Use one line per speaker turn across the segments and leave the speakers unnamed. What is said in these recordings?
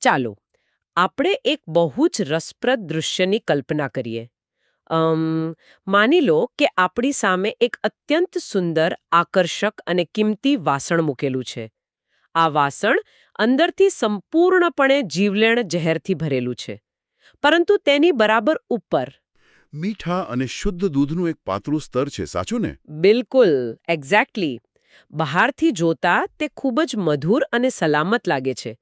ચાલો આપણે એક બહુ જ રસપ્રદ દૃશ્યની કલ્પના કરીએ. અમ માની લો કે આપણી સામે એક અત્યંત સુંદર, આકર્ષક અને કિંમતી વાસણ મૂકેલું છે. આ વાસણ અંદરથી સંપૂર્ણપણે જીવલેણ ઝેરથી ભરેલું છે, પરંતુ તેની બરાબર ઉપર
મીઠા અને શુદ્ધ દૂધનું એક પાતળું સ્તર છે, સાચું ને?
બિલકુલ, એક્ઝેક્ટલી. બહારથી જોતા તે ખૂબ જ મધુર અને સલામત લાગે છે,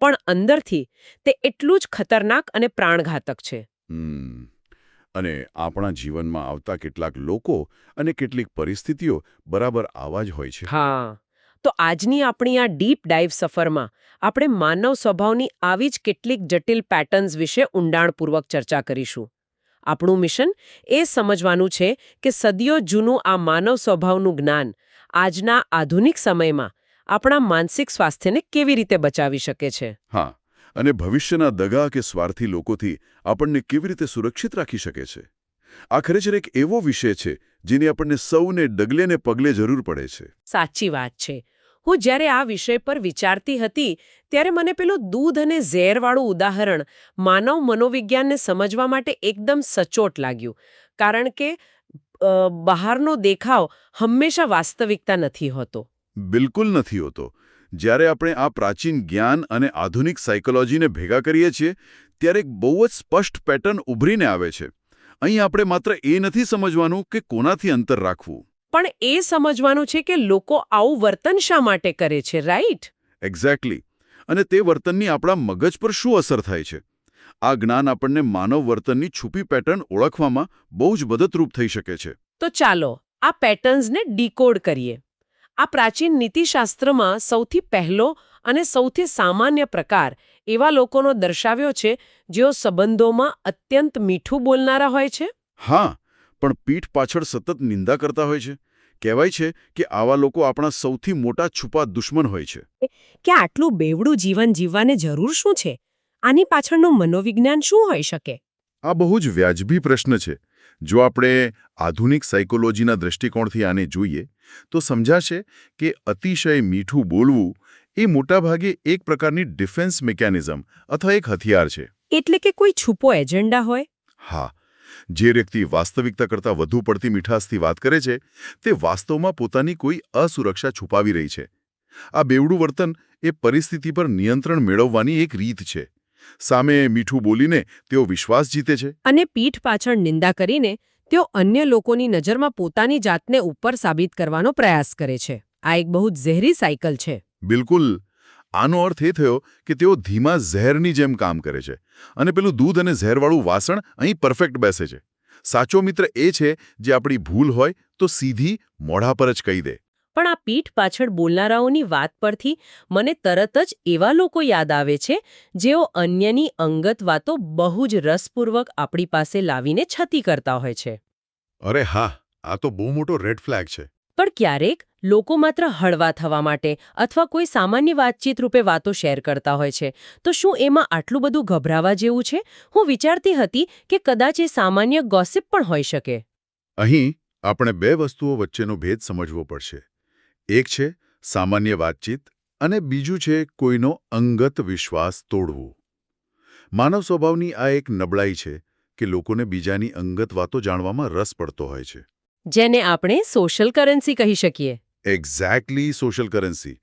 પણ અંદરથી તે એટલું જ ખતરનાક અને પ્રાણઘાતક છે.
હમ. અને આપણા જીવનમાં આવતા કેટલાક લોકો અને કેટલીક પરિસ્થિતિઓ બરાબર આવા જ હોય છે.
હા, તો આજની આપણી આ ડીપ ડાઇવ સફરમાં આપણે માનવ સ્વભાવની આવી જ કેટલીક જટિલ પેટર્ન્સ વિશે ઊંડાણપૂર્વક ચર્ચા કરીશું. આપણું મિશન એ સમજવાનું છે કે સદીઓ જૂનું આ માનવ સ્વભાવનું જ્ઞાન આજના આધુનિક સમયમાં આપણા માનસિક સ્વાસ્થ્યને કેવી રીતે બચાવી શકે છે.
હા, અને ભવિષ્યના દગા કે સ્વાર્થી લોકોથી આપણને કેવી રીતે સુરક્ષિત રાખી શકે છે. આ ખરેખર એક એવો વિષય છે જેની આપણને સૌને ડગલે ને પગલે જરૂર પડે છે.
સાચી વાત છે. હું જ્યારે આ વિષય પર વિચારતી હતી ત્યારે મને પેલું દૂધ અને ઝેરવાળું ઉદાહરણ માનવ મનોવિજ્ઞાનને સમજવા માટે એકદમ સચોટ લાગ્યું. કારણ કે બહારનો દેખાવ હંમેશા વાસ્તવિકતા નથી હોતો.
બિલકુલ નથી હોતો. જ્યારે આપણે આ પ્રાચીન જ્ઞાન અને આધુનિક સાયકોલોજીને ભેગા કરીએ છીએ ત્યારે એક બહુ જ સ્પષ્ટ પેટર્ન ઉભરીને આવે છે. અહીં આપણે માત્ર એ નથી સમજવાનું કે કોનાથી અંતર રાખવું,
પણ એ સમજવાનું છે કે લોકો આવું વર્તન શા માટે કરે છે, રાઈટ?
એક્ઝેક્ટલી. અને તે વર્તનની આપણા મગજ પર શું અસર થાય છે. આ જ્ઞાન આપણને માનવ વર્તનની છુપી પેટર્ન ઓળખવામાં બહુ જ મદદરૂપ થઈ શકે છે.
તો ચાલો આ પેટર્ન્સને ડીકોડ કરીએ. આ પ્રાચીન નીતિશાસ્ત્રમાં સૌથી પહેલો અને સૌથી સામાન્ય પ્રકાર એવા લોકોનો દર્શાવ્યો છે જેઓ સંબંધોમાં અત્યંત મીઠું બોલનારા હોય છે.
હા, પણ પીઠ પાછળ સતત નિંદા કરતા હોય છે. કહેવાય છે કે આવા લોકો આપણા સૌથી મોટા છુપા દુશ્મન હોય છે.
કે આટલું બેવડું જીવન જીવવાની જરૂર શું છે? આની પાછળનું મનોવિજ્ઞાન શું હોઈ શકે?
આ બહુ જ વ્યાજબી પ્રશ્ન છે. જો આપણે આધુનિક સાયકોલોજીના દૃષ્ટિકોણથી આને જોઈએ તો સમજાશે કે અતિશય મીઠું બોલવું એ મોટાભાગે એક પ્રકારની ડિફેન્સ મિકેનિઝમ અથવા એક હથિયાર છે.
એટલે કે કોઈ છુપો એજન્ડા હોય?
હા, જે વ્યક્તિ વાસ્તવિકતા કરતાં વધુ પડતી મીઠાશથી વાત કરે છે તે વાસ્તવમાં પોતાની કોઈ અસુરક્ષા છુપાવી રહી છે. આ બેવડું વર્તન એ પરિસ્થિતિ પર નિયંત્રણ મેળવવાની એક રીત છે. સામે મીઠું બોલીને તેઓ વિશ્વાસ જીતે છે
અને પીઠ પાછળ નિંદા કરીને તેઓ અન્ય લોકોની નજરમાં પોતાની જાતને ઉપર સાબિત કરવાનો પ્રયાસ કરે છે. આ એક બહુ જ ઝેરી સાયકલ છે.
બિલકુલ. આનો અર્થ એ થયો કે તેઓ ધીમા ઝેરની જેમ કામ કરે છે અને પેલું દૂધ અને ઝેરવાળું વાસણ અહીં પરફેક્ટ બેસે છે. સાચો મિત્ર એ છે જે આપણી ભૂલ હોય તો સીધી મોઢા પર જ કહી દે.
પણ આ પીઠ પાછળ બોલનારાઓની વાત પરથી મને તરત જ એવા લોકો યાદ આવે છે જેઓ અન્યની અંગત વાતો બહુ જ રસપૂર્વક આપણી પાસે લાવીને છતી કરતા હોય છે.
અરે હા, આ તો બહુ મોટો રેડ ફ્લેગ છે.
પણ ક્યારેક લોકો માત્ર હળવા થવા માટે અથવા કોઈ સામાન્ય વાતચીત રૂપે વાતો શેર કરતા હોય છે. તો શું એમાં આટલું બધું ગભરાવા જેવું છે? હું વિચારતી હતી કે કદાચ એ સામાન્ય ગોસિપ પણ હોઈ શકે.
અહીં આપણે બે વસ્તુઓ વચ્ચેનો ભેદ સમજવો પડશે. એક છે સામાન્ય વાતચીત અને બીજું છે કોઈનો અંગત વિશ્વાસ તોડવું. માનવ સ્વભાવની આ એક નબળાઈ છે કે લોકોને બીજાની અંગત વાતો જાણવામાં રસ પડતો હોય છે.
જેને આપણે સોશિયલ કરન્સી કહી શકીએ.
Exactly, social currency.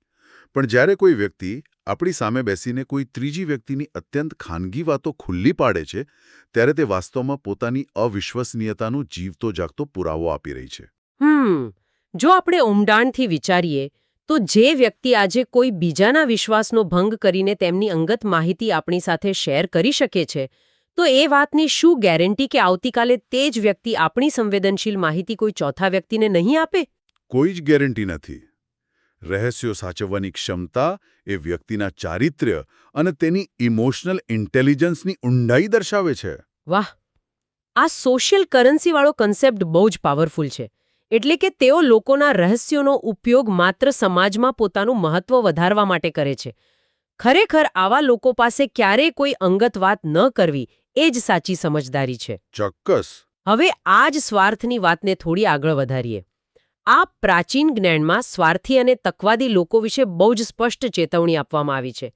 પણ જ્યારે કોઈ વ્યક્તિ આપણી સામે બેસીને કોઈ ત્રીજી વ્યક્તિની અત્યંત ખાનગી વાતો ખુલ્લી પાડે છે ત્યારે તે વાસ્તવમાં પોતાની અવિશ્વસનીયતાનો જીવતો જાગતો પુરાવો આપી રહી છે.
જો આપણે ઊંડાણથી વિચારીએ તો જે વ્યક્તિ આજે કોઈ બીજાના વિશ્વાસનો ભંગ કરીને તેમની અંગત માહિતી આપણી સાથે શેર કરી શકે છે, તો એ વાતની શું ગેરંટી કે આવતીકાલે તે જ વ્યક્તિ આપણી સંવેદનશીલ માહિતી કોઈ ચોથા વ્યક્તિને નહીં આપે?
કોઈ જ ગેરંટી નથી. રહસ્યો સાચવવાની ક્ષમતા એ વ્યક્તિના ચારિત્ર્ય અને તેની ઇમોશનલ ઇન્ટેલિજન્સની ઊંડાઈ દર્શાવે છે.
વાહ, આ સોશિયલ કરન્સીવાળો કન્સેપ્ટ બહુ જ પાવરફુલ છે. એટલે કે તેઓ લોકોના રહસ્યોનો ઉપયોગ માત્ર સમાજમાં પોતાનું મહત્વ વધારવા માટે કરે છે. ખરેખર આવા લોકો પાસે ક્યારેય કોઈ અંગત વાત ન કરવી એ જ સાચી સમજદારી છે.
ચોક્કસ.
હવે આ જ સ્વાર્થની વાતને થોડી આગળ વધારીએ. આ પ્રાચીન જ્ઞાનમાં સ્વાર્થી અને તકવાદી લોકો વિશે બહુ જ સ્પષ્ટ ચેતવણી આપવામાં આવી છે.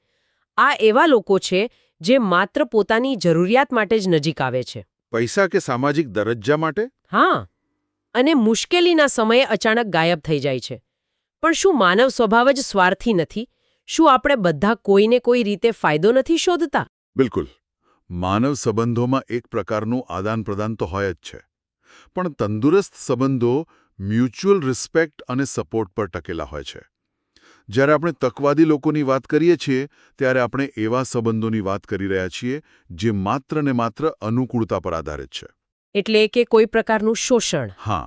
આ એવા લોકો છે જે માત્ર પોતાની જરૂરિયાત માટે જ નજીક આવે છે.
પૈસા કે સામાજિક દરજ્જા માટે?
હા, અને મુશ્કેલીના સમયે અચાનક ગાયબ થઈ જાય છે. પણ શું માનવ સ્વભાવ જ સ્વાર્થી નથી? શું આપણે બધા કોઈને કોઈ રીતે ફાયદો નથી શોધતા?
બિલકુલ. માનવ સંબંધોમાં એક પ્રકારનું આદાનપ્રદાન તો હોય જ છે. પણ તંદુરસ્ત સંબંધો મ્યુચ્યુઅલ રિસ્પેક્ટ અને સપોર્ટ પર ટકેલા હોય છે. જ્યારે આપણે તકવાદી લોકોની વાત કરીએ છીએ ત્યારે આપણે એવા સંબંધોની વાત કરી રહ્યા છીએ જે માત્ર ને માત્ર અનુકૂળતા પર આધારિત છે.
એટલે કે કોઈ પ્રકારનું શોષણ.
હા,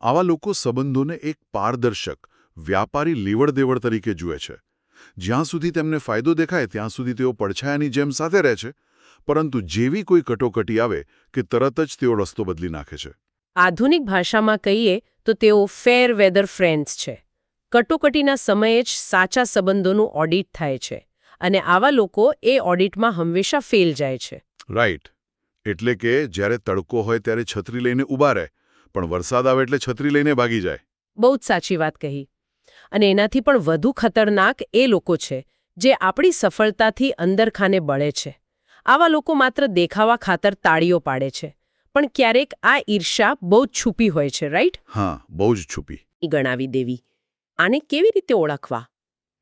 આવા લોકો સંબંધોને એક પારદર્શક, વ્યાપારી લેવડ-દેવડ તરીકે જુએ છે. જ્યાં સુધી તેમને ફાયદો દેખાય ત્યાં સુધી તેઓ પડછાયાની જેમ સાથે રહે છે, પરંતુ જેવી કોઈ કટોકટી આવે કે તરત જ તેઓ રસ્તો બદલી નાખે છે.
આધુનિક ભાષામાં કહીએ તો તેઓ ફેર વેધર ફ્રેન્ડ્સ છે. કટોકટીના સમયે જ સાચા સંબંધોનું ઓડિટ થાય છે અને આવા લોકો એ ઓડિટમાં હંમેશા ફેલ જાય છે.
રાઈટ. એટલે કે જ્યારે તડકો હોય ત્યારે છત્રી લઈને ઊભા રહે, પણ વરસાદ આવે એટલે છત્રી લઈને ભાગી જાય.
બહુ જ સાચી વાત કહી. અને એનાથી પણ વધુ ખતરનાક એ લોકો છે જે આપણી સફળતાથી અંદરખાને બળે છે. આવા લોકો માત્ર દેખાવા ખાતર તાળીઓ પાડે છે, પણ ક્યારેક આ ઈર્ષ્યા બહુ જ છુપી હોય છે, રાઈટ?
હા, બહુ જ છુપી.
ગણાવી દેવી. આને કેવી રીતે ઓળખવા?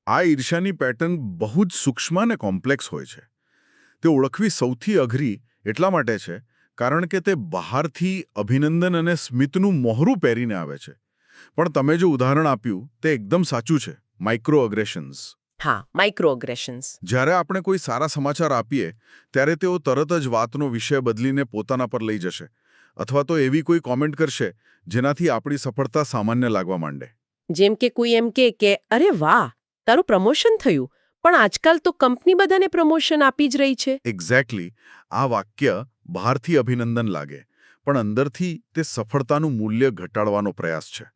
આ ઈર્ષ્યાની પેટર્ન બહુ જ સૂક્ષ્મ અને કોમ્પ્લેક્સ હોય છે. તે ઓળખવી સૌથી અઘરી એટલા માટે છે કારણ કે તે બહારથી અભિનંદન અને સ્મિતનું મોહરું પહેરીને આવે છે. પણ તમે જે ઉદાહરણ આપ્યું તે એકદમ સાચું છે. માઇક્રો અગ્રેશન્સ.
હા, માઇક્રો અગ્રેશન્સ.
જ્યારે આપણે કોઈ સારા સમાચાર આપીએ ત્યારે તેઓ તરત જ વાતનો વિષય બદલીને પોતાના પર લઈ જશે, અથવા તો એવી કોઈ કોમેન્ટ કરશે જેનાથી આપણી સફળતા સામાન્ય લાગવા માંડે.
જેમ કે કોઈ એમ કે અરે વાહ, તારું પ્રમોશન થયું, પણ આજકાલ તો કંપની બધાને પ્રમોશન આપી જ રહી છે.
એક્ઝેક્ટલી. આ વાક્ય બહારથી અભિનંદન લાગે, પણ અંદરથી તે સફળતાનું મૂલ્ય ઘટાડવાનો પ્રયાસ છે.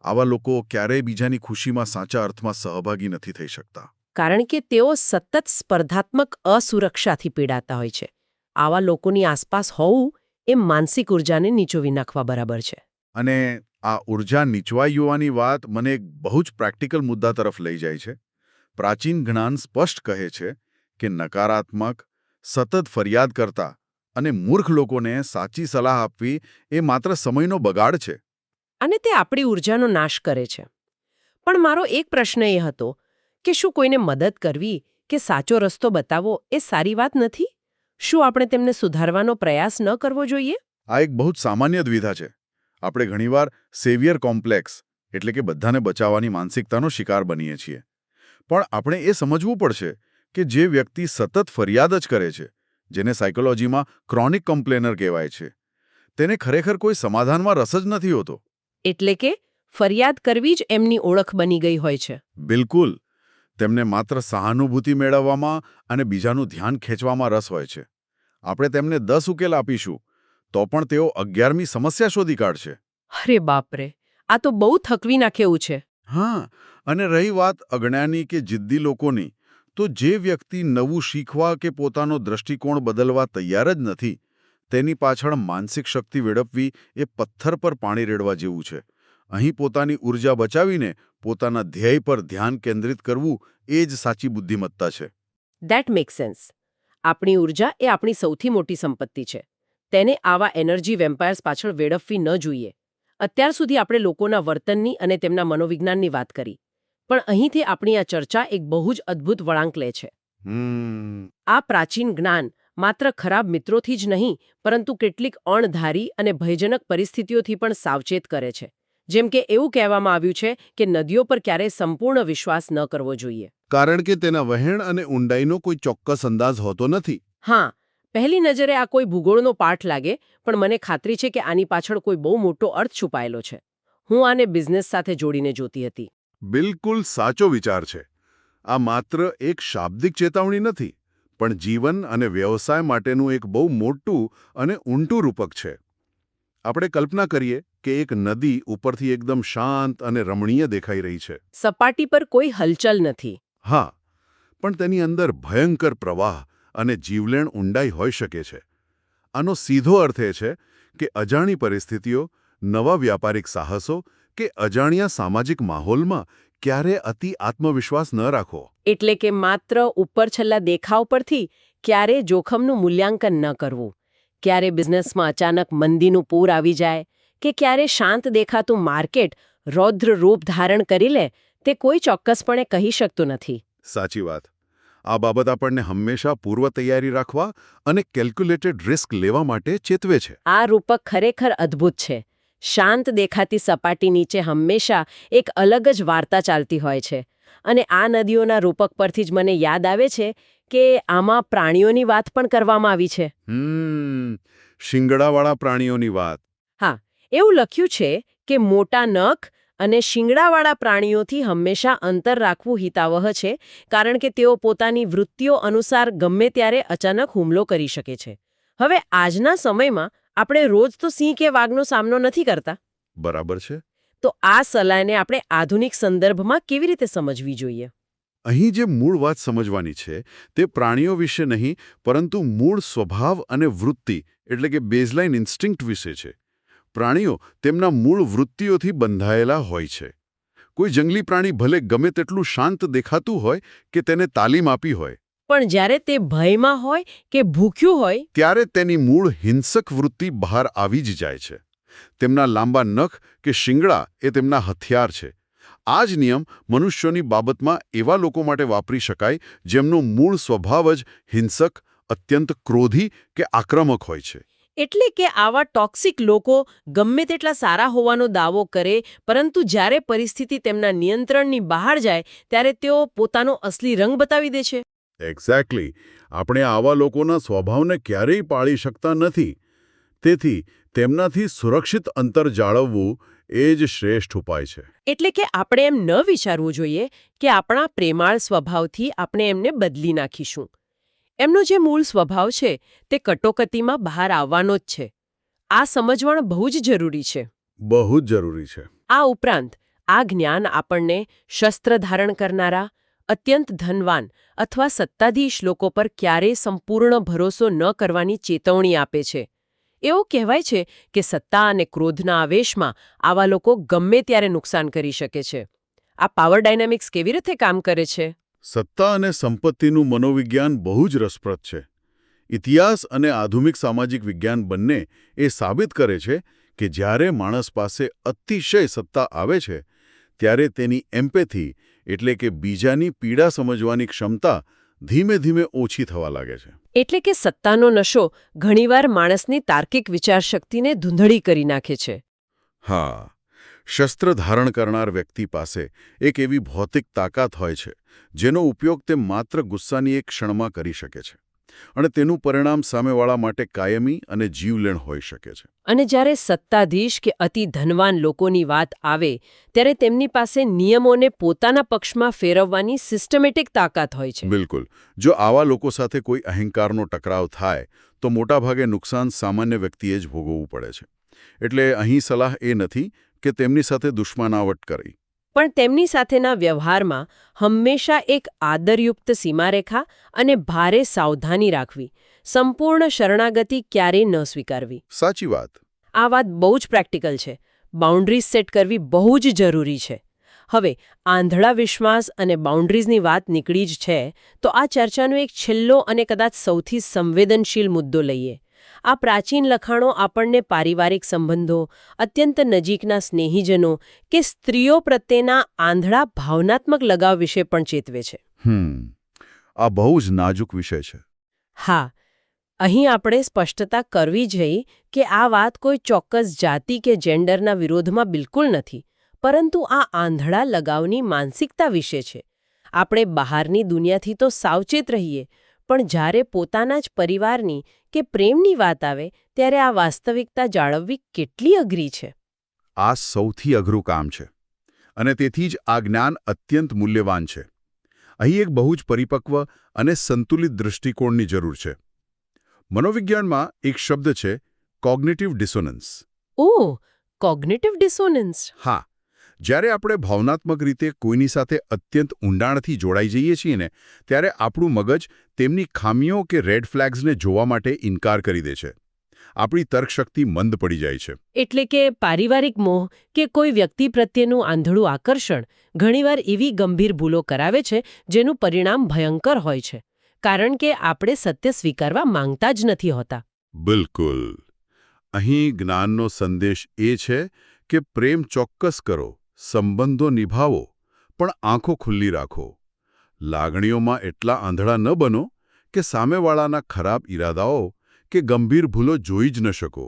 આવા લોકો ક્યારેય બીજાની ખુશીમાં સાચા અર્થમાં સહભાગી નથી થઈ શકતા.
કારણ કે તેઓ સતત સ્પર્ધાત્મક અસુરક્ષાથી પીડાતા હોય છે. આવા લોકોની આસપાસ હોવું એ માનસિક ઉર્જાને નીચોવી નાખવા બરાબર છે.
અને આ ઉર્જા નીચવાઈ જવાની વાત મને એક બહુ જ પ્રેક્ટિકલ મુદ્દા તરફ લઈ જાય છે. પ્રાચીન જ્ઞાન સ્પષ્ટ કહે છે કે નકારાત્મક, સતત ફરિયાદ કરતા અને મૂર્ખ લોકોને સાચી સલાહ આપવી એ માત્ર સમયનો બગાડ છે.
અને તે આપણી ઉર્જાનો નાશ કરે છે. પણ મારો એક પ્રશ્ન એ હતો કે શું કોઈને મદદ કરવી કે સાચો રસ્તો બતાવવો એ સારી વાત નથી? શું આપણે તેમને સુધારવાનો પ્રયાસ ન કરવો જોઈએ?
આ એક બહુ જ સામાન્ય દ્વિધા છે. આપણે ઘણીવાર સેવિયર કોમ્પ્લેક્સ એટલે કે બધાને બચાવવાની માનસિકતાનો શિકાર બનીએ છીએ. પણ આપણે એ સમજવું પડશે કે જે વ્યક્તિ સતત ફરિયાદ જ કરે છે, જેને સાયકોલોજીમાં ક્રોનિક કમ્પ્લેનર કહેવાય છે, તેને ખરેખર કોઈ સમાધાનમાં રસ જ નથી હોતો.
એટલે કે ફરિયાદ કરવી જ એમની ઓળખ બની ગઈ હોય છે.
બિલકુલ. તેમને માત્ર સહાનુભૂતિ મેળવવામાં અને બીજાનું ધ્યાન ખેંચવામાં રસ હોય છે. આપણે તેમને 10 ઉકેલ આપીશું તો પણ તેઓ 11મી સમસ્યા શોધી કાઢશે.
અરે બાપરે, આ તો બહુ થકવી નાખે એવું છે.
હા, અને રહી વાત અજ્ઞાની કે જિદ્દી લોકોની, તો જે વ્યક્તિ નવું શીખવા કે પોતાનો દૃષ્ટિકોણ બદલવા તૈયાર જ નથી, તેની પાછળ માનસિક શક્તિ વેડફવી એ પથ્થર પર પાણી રેડવા જેવું છે. અહીં પોતાની ઊર્જા બચાવીને પોતાના ધ્યેય પર ધ્યાન કેન્દ્રિત કરવું એ જ સાચી બુદ્ધિમત્તા છે.
That make sense. આપણી ઉર્જા એ આપણી સૌથી મોટી સંપત્તિ છે. તેને આવા એનર્જી વેમ્પાયર્સ પાછળ વેડફવી ન જોઈએ. અત્યાર સુધી આપણે લોકોના વર્તનની અને તેમના મનોવિજ્ઞાનની વાત કરી, પણ અહીંથી આપણી આ ચર્ચા એક બહુ જ અદ્ભુત વળાંક લે છે. આ પ્રાચીન જ્ઞાન માત્ર ખરાબ મિત્રોથી જ નહીં, પરંતુ કેટલીક અણધારી અને ભયજનક પરિસ્થિતિઓથી પણ સાવચેત કરે છે. જેમ કે એવું કહેવામાં આવ્યું છે કે નદીઓ પર ક્યારેય સંપૂર્ણ વિશ્વાસ ન કરવો જોઈએ.
કારણ કે તેના વહેણ અને ઊંડાઈનો કોઈ ચોક્કસ અંદાજ હોતો નથી.
હા, પહેલી નજરે આ કોઈ ભૂગોળનો પાઠ લાગે, પણ મને ખાતરી છે કે આની પાછળ કોઈ બહુ મોટો અર્થ છુપાયેલો છે. હું આને બિઝનેસ સાથે જોડીને જોતી હતી.
બિલકુલ સાચો વિચાર છે. આ માત્ર એક શાબ્દિક ચેતવણી નથી, પણ જીવન અને વ્યવસાય માટેનું એક બહુ મોટું અને ઊંડું રૂપક છે. આપણે કલ્પના કરીએ કે એક નદી ઉપરથી એકદમ શાંત અને રમણીય દેખાઈ રહી છે.
સપાટી પર કોઈ હલચલ નથી.
હા, પણ તેની અંદર ભયંકર પ્રવાહ અને જીવલેણ ઊંડાઈ હોઈ શકે છે. આનો સીધો અર્થ એ છે કે અજાણી પરિસ્થિતિઓ, નવા વ્યાપારિક સાહસો કે અજાણ્યા સામાજિક માહોલમાં
ક્યારે અતિ આત્મવિશ્વાસ ન રાખવો.
એટલે કે માત્ર ઉપરછલ્લા દેખાવ પરથી ક્યારે જોખમનું મૂલ્યાંકન ન કરવું. ક્યારે બિઝનેસમાં અચાનક મંદીનું પૂર આવી જાય કે ક્યારે શાંત દેખાતું માર્કેટ રૌદ્ર રૂપ ધારણ કરી લે, તે કોઈ ચોક્કસપણે કહી શકતું નથી.
સાચી વાત. આ બાબત આપણને હંમેશા પૂર્વ તૈયારી રાખવા અને કેલ્ક્યુલેટેડ રિસ્ક લેવા માટે ચેતવે છે.
આ રૂપક ખરેખર અદ્ભુત છે. શાંત દેખાતી સપાટી નીચે હંમેશા એક અલગ જ વાર્તા ચાલતી હોય છે. અને આ નદીઓના રૂપક પરથી જ મને યાદ આવે છે કે આમાં પ્રાણીઓની વાત પણ કરવામાં આવી છે.
શિંગડાવાળા પ્રાણીઓની વાત.
હા, એવું લખ્યું છે કે મોટા નખ અને શિંગડાવાળા પ્રાણીઓથી હંમેશા અંતર રાખવું હિતાવહ છે, કારણ કે તેઓ પોતાની વૃત્તિઓ અનુસાર ગમે ત્યારે અચાનક હુમલો કરી શકે છે. હવે આજના સમયમાં આપણે રોજ તો સિંહ કે વાઘનો સામનો નથી કરતા.
બરાબર છે.
તો આ સલાહને આપણે આધુનિક સંદર્ભમાં કેવી રીતે સમજવી જોઈએ?
અહીં જે મૂળ વાત સમજવાની છે તે પ્રાણીઓ વિશે નહીં, પરંતુ મૂળ સ્વભાવ અને વૃત્તિ એટલે કે બેઝલાઇન ઇન્સ્ટિંક્ટ વિશે છે. પ્રાણીઓ તેમના મૂળ વૃત્તિઓથી બંધાયેલા હોય છે. કોઈ જંગલી પ્રાણી ભલે ગમે તેટલું શાંત દેખાતું હોય કે તેને તાલીમ આપી હોય,
પણ જ્યારે તે ભયમાં હોય કે ભૂખ્યું હોય,
ત્યારે તેની મૂળ હિંસક વૃત્તિ બહાર આવી જ જાય છે. તેમના લાંબા નખ કે શિંગડા એ તેમના હથિયાર છે. આ જ નિયમ મનુષ્યોની બાબતમાં એવા લોકો માટે વાપરી શકાય જેમનો મૂળ સ્વભાવ જ હિંસક, અત્યંત ક્રોધી કે આક્રમક હોય છે.
એટલે કે આવા ટોક્સિક લોકો ગમે તેટલા સારા હોવાનો દાવો કરે, પરંતુ જ્યારે પરિસ્થિતિ તેમના નિયંત્રણની બહાર જાય ત્યારે તેઓ પોતાનો અસલી રંગ બતાવી દે છે.
એક્ઝેક્ટલી. આપણે આવા લોકોના સ્વભાવને ક્યારેય પાળી શકતા નથી. તેથી તેમનાથી સુરક્ષિત અંતર જાળવવું એ જ શ્રેષ્ઠ ઉપાય છે.
એટલે કે આપણે એમ ન વિચારવું જોઈએ કે આપણા પ્રેમાળ સ્વભાવથી આપણે એમને બદલી નાખીશું. એમનો જે મૂળ સ્વભાવ છે તે કટોકટીમાં બહાર આવવાનો જ છે. આ સમજણ બહુ જ જરૂરી છે.
બહુ જ જરૂરી છે.
આ ઉપરાંત આ જ્ઞાન આપણને શસ્ત્ર ધારણ કરનારા, અત્યંત ધનવાન અથવા સત્તાધીશ લોકો પર ક્યારેય સંપૂર્ણ ભરોસો ન કરવાની ચેતવણી આપે છે. એવું કહેવાય છે કે સત્તા અને ક્રોધના આવેશમાં આવા લોકો ગમે ત્યારે નુકસાન કરી શકે છે. આ પાવર ડાયનામિક્સ કેવી રીતે કામ કરે છે?
સત્તા અને સંપત્તિનું મનોવિજ્ઞાન બહુ જ રસપ્રદ છે. ઇતિહાસ અને આધુનિક સામાજિક વિજ્ઞાન બંને એ સાબિત કરે છે કે જ્યારે માણસ પાસે અતિશય સત્તા આવે છે ત્યારે તેની એમ્પેથી એટલે કે બીજાની પીડા સમજવાની ક્ષમતા ધીમે ધીમે ઓછી થવા લાગે છે.
એટલે કે સત્તાનો નશો ઘણીવાર માણસની તાર્કિક વિચારશક્તિને ધૂંધળી કરી નાખે છે.
હા, શસ્ત્ર ધારણ કરનાર વ્યક્તિ પાસે એક એવી ભૌતિક તાકાત હોય છે જેનો ઉપયોગ તે માત્ર ગુસ્સાની એક ક્ષણમાં કરી શકે છે, અને તેનું પરિણામ સામેવાળા માટે કાયમી અને જીવલેણ હોઈ શકે છે.
અને જ્યારે સત્તાધીશ કે અતિ ધનવાન લોકોની વાત આવે ત્યારે તેમની પાસે નિયમોને પોતાના પક્ષમાં ફેરવવાની સિસ્ટમેટિક તાકાત હોય છે.
બિલકુલ. જો આવા લોકો સાથે કોઈ અહંકારનો ટકરાવ થાય તો મોટાભાગે નુકસાન સામાન્ય વ્યક્તિએ જ ભોગવવું પડે છે. એટલે અહીં સલાહ એ નથી કે તેમની સાથે દુશ્મનાવટ કરવી,
પણ તેમની સાથેના વ્યવહારમાં હંમેશા એક આદરયુક્ત સીમારેખા અને ભારે સાવધાની રાખવી. સંપૂર્ણ શરણાગતિ ક્યારેય ન સ્વીકારવી.
સાચી વાત.
આ વાત બહુ જ પ્રેક્ટિકલ છે. બાઉન્ડ્રીઝ સેટ કરવી બહુ જ જરૂરી છે. હવે આંધળા વિશ્વાસ અને બાઉન્ડ્રીઝની વાત નીકળી જ છે તો આ ચર્ચાનો એક છેલ્લો અને કદાચ સૌથી સંવેદનશીલ મુદ્દો લઈએ. આ પ્રાચીન લખાણો આપણને પારિવારિક સંબંધો, અત્યંત નજીકના સ્નેહીજનો કે સ્ત્રીઓ પ્રત્યેના આંધળા ભાવનાત્મક લગાવ વિશે પણ ચેતવે છે.
આ બહુ જ નાજુક વિષય છે.
હા, અહીં આપણે સ્પષ્ટતા કરવી જોઈએ કે આ વાત કોઈ ચોક્કસ જાતિ કે જેન્ડરના વિરોધમાં બિલકુલ નથી, પરંતુ આ આંધળા લગાવની માનસિકતા વિશે છે. આપણે બહારની દુનિયાથી તો સાવચેત રહીએ, પણ જ્યારે પોતાના જ પરિવારની કે પ્રેમની વાત આવે ત્યારે આ વાસ્તવિકતા જાળવવી કેટલી અઘરી છે.
આ સૌથી અઘરું કામ છે, અને તેથી જ આ જ્ઞાન અત્યંત મૂલ્યવાન છે. અહીં એક બહુ જ પરિપક્વ અને સંતુલિત દૃષ્ટિકોણની જરૂર છે. મનોવિજ્ઞાનમાં એક શબ્દ છે કોગ્નિટિવ ડિસોનન્સ.
ઓહ, કોગ્નિટિવ ડિસોનન્સ.
હા, જ્યારે આપણે ભાવનાત્મક રીતે કોઈની સાથે અત્યંત ઊંડાણથી જોડાઈ જઈએ છીએ ને ત્યારે આપણું મગજ તેમની ખામીઓ કે રેડ ફ્લેગ્સને જોવા માટે ઇનકાર કરી દે છે.
આપણી તર્કશક્તિ મંદ પડી જાય છે.
એટલે કે પારિવારિક મોહ કે કોઈ વ્યક્તિ પ્રત્યેનું આંધળું આકર્ષણ ઘણીવાર એવી ગંભીર ભૂલો કરાવે છે જેનું પરિણામ ભયંકર હોય છે, કારણ કે આપણે સત્ય સ્વીકારવા માંગતા જ નથી હોતા.
બિલકુલ. અહીં જ્ઞાનનો સંદેશ એ છે કે પ્રેમ ચોક્કસ કરો, સંબંધો નિભાવો, પણ આંખો ખુલ્લી રાખો. લાગણીઓમાં એટલા આંધળા ન બનો કે સામેવાળાના ખરાબ ઈરાદાઓ કે ગંભીર ભૂલો જોઈ જ ન શકો.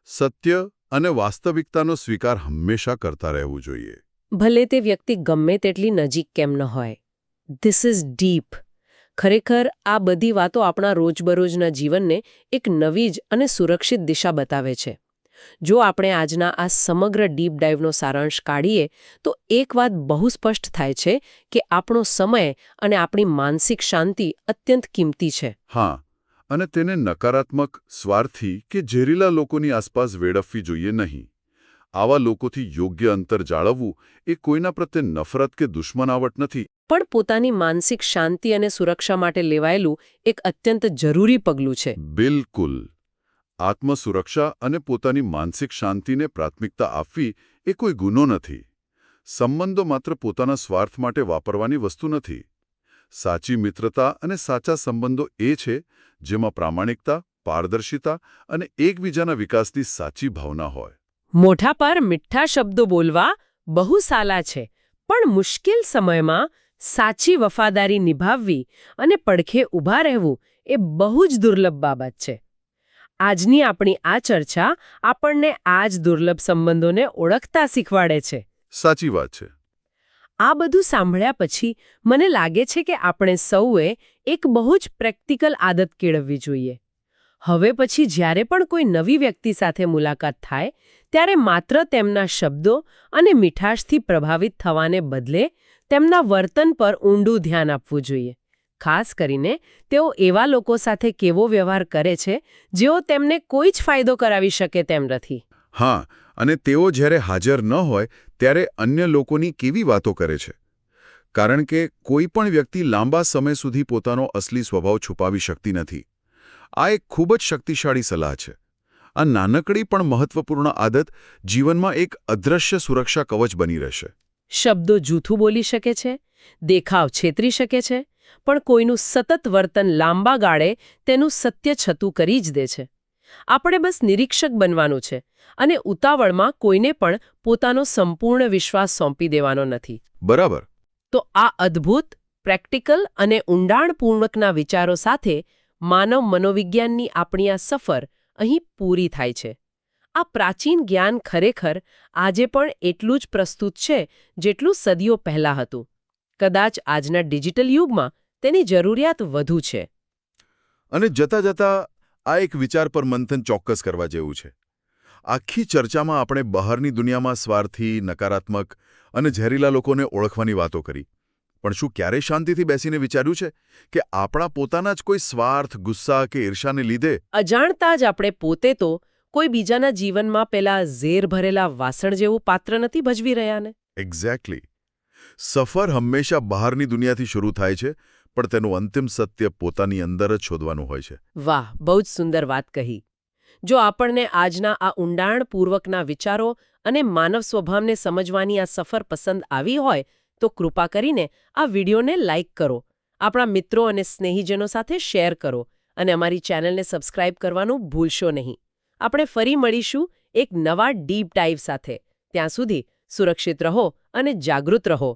સત્ય અને વાસ્તવિકતાનો સ્વીકાર હંમેશા કરતા રહેવું જોઈએ.
ભલે તે વ્યક્તિ ગમે તેટલી નજીક કેમ ન હોય. This is deep. ખરેખર આ બધી વાતો આપણા રોજબરોજના જીવનને એક નવી જ અને સુરક્ષિત દિશા બતાવે છે. જો આપણે આજના આ સમગ્ર ડીપ ડાઇવનો સારાંશ કાઢીએ તો એક વાત બહુ સ્પષ્ટ થાય છે કે આપણો સમય અને આપણી માનસિક શાંતિ અત્યંત કિંમતી છે.
હા, અને તેને નકારાત્મક, સ્વાર્થી કે ઝેરીલા લોકોની આસપાસ વેડફવી જોઈએ નહીં. આવા લોકોથી યોગ્ય અંતર જાળવવું એ કોઈના પ્રત્યે નફરત કે દુશ્મનાવટ નથી,
પણ પોતાની માનસિક શાંતિ અને સુરક્ષા માટે લેવાયેલું એક અત્યંત જરૂરી પગલું છે.
બિલકુલ. આત્મસુરક્ષા અને પોતાની માનસિક શાંતિને પ્રાથમિકતા આપવી એ કોઈ ગુનો નથી. સંબંધો માત્ર પોતાના સ્વાર્થ માટે વાપરવાની વસ્તુ નથી. સાચી મિત્રતા અને સાચા સંબંધો એ છે જેમાં પ્રામાણિકતા, પારદર્શિતા અને એકબીજાના વિકાસની સાચી ભાવના હોય.
મોઢા પર મીઠા શબ્દો બોલવા બહુ સાલા છે, પણ મુશ્કેલ સમયમાં સાચી વફાદારી નિભાવવી અને પડખે ઊભા રહેવું એ બહુ જ દુર્લભ બાબત છે. આજની આપણી આ ચર્ચા આપણને આ જ દુર્લભ સંબંધોને ઓળખતા શીખવાડે છે.
સાચી વાત છે.
આ બધું સાંભળ્યા પછી મને લાગે છે કે આપણે સૌએ એક બહુ જ પ્રેક્ટિકલ આદત કેળવવી જોઈએ. હવે પછી જ્યારે પણ કોઈ નવી વ્યક્તિ સાથે મુલાકાત થાય ત્યારે માત્ર તેમના શબ્દો અને મીઠાશથી પ્રભાવિત થવાને બદલે તેમના વર્તન પર ઊંડું ધ્યાન આપવું જોઈએ. ખાસ કરીને તેઓ એવા લોકો સાથે કેવો વ્યવહાર કરે છે જેઓ તેમને કોઈ જ ફાયદો કરાવી શકે તેમ નથી.
હા, અને તેઓ જ્યારે હાજર ન હોય ત્યારે અન્ય લોકોની કેવી વાતો કરે છે. કારણ કે કોઈ પણ વ્યક્તિ લાંબા સમય સુધી પોતાનો અસલી સ્વભાવ છુપાવી શકતી નથી. આ એક ખૂબ જ શક્તિશાળી સલાહ છે. આ નાનકડી પણ મહત્વપૂર્ણ આદત જીવનમાં એક અદૃશ્ય સુરક્ષા કવચ બની રહેશે.
શબ્દો જૂઠું બોલી શકે છે, દેખાવ છેતરી શકે છે, પણ કોઈનું સતત વર્તન લાંબા ગાળે તેનું સત્ય છતું કરી જ દે છે. આપણે બસ નિરીક્ષક બનવાનું છે અને ઉતાવળમાં કોઈને પણ પોતાનો સંપૂર્ણ વિશ્વાસ સોંપી દેવાનો નથી.
બરાબર.
તો આ અદ્ભુત, પ્રેક્ટિકલ અને ઊંડાણપૂર્વકના વિચારો સાથે માનવ મનોવિજ્ઞાનની આપણી આ સફર અહીં પૂરી થાય છે. આ પ્રાચીન જ્ઞાન ખરેખર આજે પણ એટલું જ પ્રસ્તુત છે જેટલું સદીઓ પહેલાં હતું. કદાચ આજના ડિજિટલ યુગમાં તેની જરૂરિયાત વધુ છે.
અને જતાં જતાં આ એક વિચાર પર મંથન ચોક્કસ કરવા જેવું છે. આખી ચર્ચામાં આપણે બહારની દુનિયામાં સ્વાર્થી, નકારાત્મક અને ઝેરીલા લોકોને ઓળખવાની વાતો કરી. પણ શું ક્યારેય શાંતિથી બેસીને વિચાર્યું છે કે આપણા પોતાના જ કોઈ સ્વાર્થ, ગુસ્સા કે ઈર્ષાને લીધે
અજાણતા જ આપણે પોતે તો કોઈ બીજાના જીવનમાં પેલા ઝેર ભરેલા વાસણ જેવું પાત્ર નથી ભજવી રહ્યા ને?
એક્ઝેક્ટલી. સફર હંમેશા બહારની દુનિયાથી શરૂ થાય છે, પણ તેનું અંતિમ સત્ય પોતાની અંદર જ શોધવાનું હોય છે.
વાહ, બહુ જ સુંદર વાત કહી. જો આપણને આજના આ ઊંડાણપૂર્વકના વિચારો અને માનવ સ્વભાવને સમજવાની આ સફર પસંદ આવી હોય તો કૃપા કરીને આ વિડીયોને લાઇક કરો, આપણા મિત્રો અને સ્નેહીજનો સાથે શેર કરો અને અમારી ચેનલને સબસ્ક્રાઇબ કરવાનું ભૂલશો નહીં. આપણે ફરી મળીશું એક નવા ડીપ ડાઇવ સાથે. ત્યાં સુધી સુરક્ષિત રહો અને જાગૃત રહો.